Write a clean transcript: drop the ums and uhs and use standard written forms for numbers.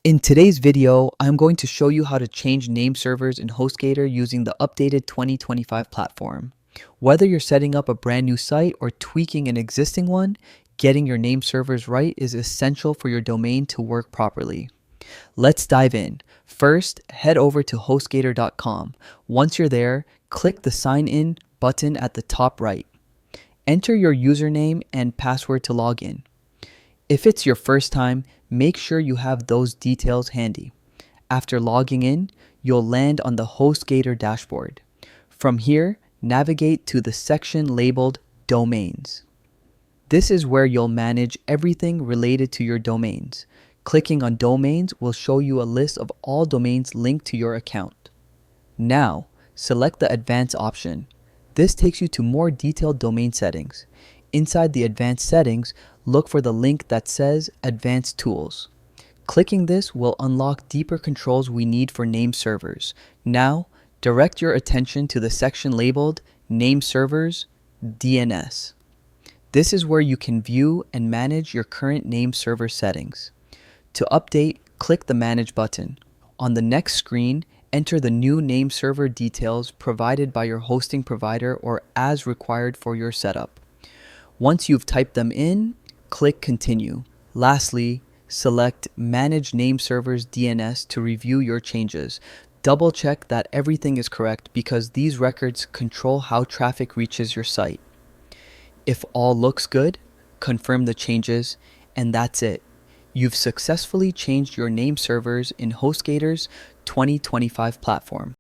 In today's video, I'm going to show you how to change name servers in HostGator using the updated 2025 platform. Whether you're setting up a brand new site or tweaking an existing one, getting your name servers right is essential for your domain to work properly. Let's dive in. First, head over to HostGator.com. Once you're there, click the Sign In button at the top right. Enter your username and password to log in. If it's your first time, make sure you have those details handy. After logging in, you'll land on the HostGator dashboard. From here, navigate to the section labeled Domains. This is where you'll manage everything related to your domains. Clicking on Domains will show you a list of all domains linked to your account. Now, select the Advanced option. This takes you to more detailed domain settings. Inside the Advanced settings, look for the link that says Advanced Tools. Clicking this will unlock deeper controls we need for name servers. Now, direct your attention to the section labeled Nameservers DNS. This is where you can view and manage your current name server settings. To update, click the Manage button. On the next screen, enter the new name server details provided by your hosting provider or as required for your setup. Once you've typed them in, click Continue. Lastly, select Manage Name Servers DNS to review your changes. Double check that everything is correct because these records control how traffic reaches your site. If all looks good, confirm the changes, and that's it. You've successfully changed your name servers in HostGator's 2025 platform.